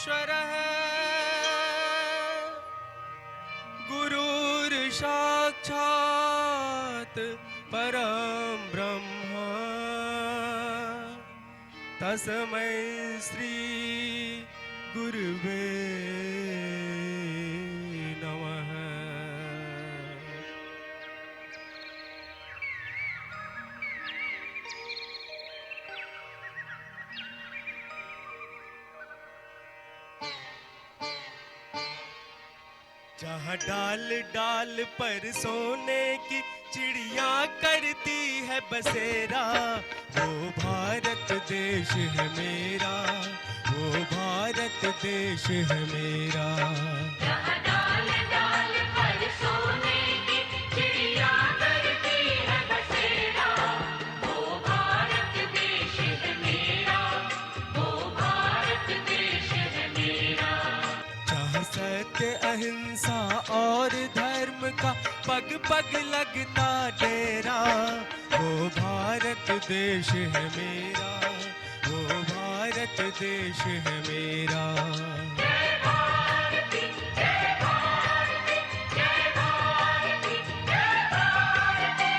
परमेश्वरः गुरुर्साक्षात् परं ब्रह्म तस्मै श्री गुरुवे नमः। जहाँ डाल डाल पर सोने की चिड़िया करती है बसेरा, वो भारत देश है मेरा, वो भारत देश है मेरा। जहाँ डाल डाल पर सोने की चिड़िया करती है बसेरा, वो भारत देश है मेरा, वो भारत देश है मेरा। जहाँ सत्य अहिंसा और धर्म का पग पग लगता डेरा, वो भारत देश है मेरा, वो भारत देश है मेरा। जय भारती जय भारती जय भारती जय भारती।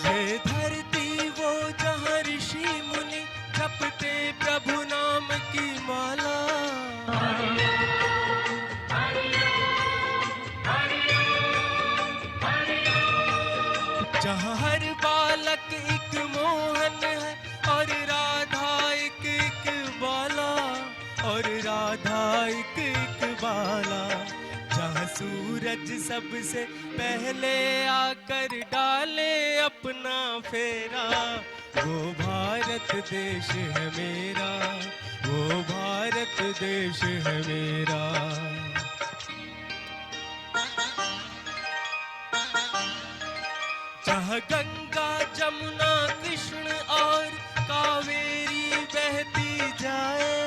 ये धरती वो जहाँ ऋषि मुनि जपते प्रभु नाम की माला, जहाँ हर बालक एक मोहन है और राधा एक एक बाला, और राधा एक एक बाला। जहाँ सूरज सबसे पहले आकर डाले अपना फेरा, वो भारत देश है मेरा, वो भारत देश है मेरा। जहाँ गंगा जमुना कृष्ण और कावेरी बहती जाए,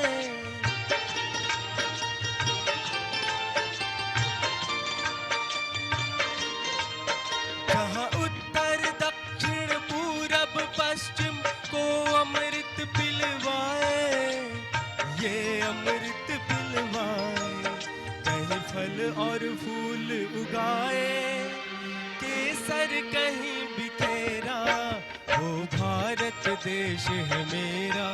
जहाँ उत्तर दक्षिण पूरब पश्चिम को अमृत पिलवाए, ये अमृत पिलवाए। कहीं फल और फूल उगाए, केसर कहीं बिखेरा, वो भारत देश है मेरा,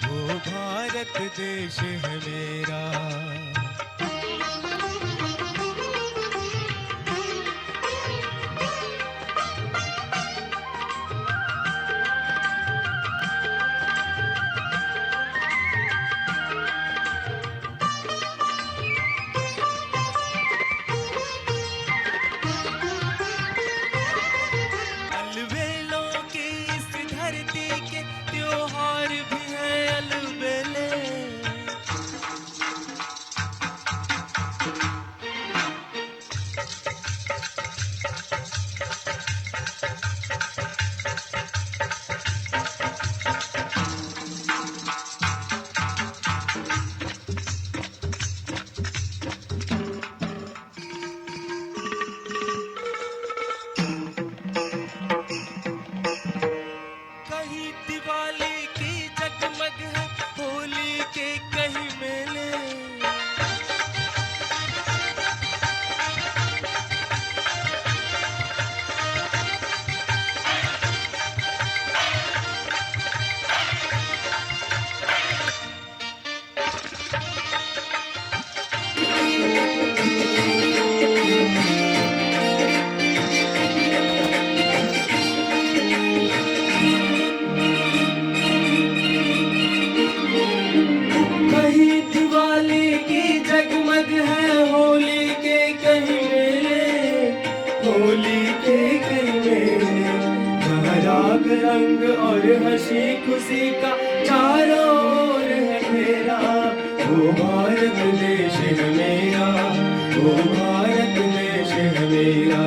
वो भारत देश है मेरा। अलवेलों की इस धरती के त्योहार भी हैं अलबेले, कहीं दिवाली की जगमग है, होली के कहीं मेले, कहीं दिवाली की जगमग है, होली के कहीं मेले, होली के कहीं मेले। जहाँ राग रंग और हंसी खुशी का चारों ओर है फेरा, वो भारत देश है मेरा, वो भारत देश है मेरा।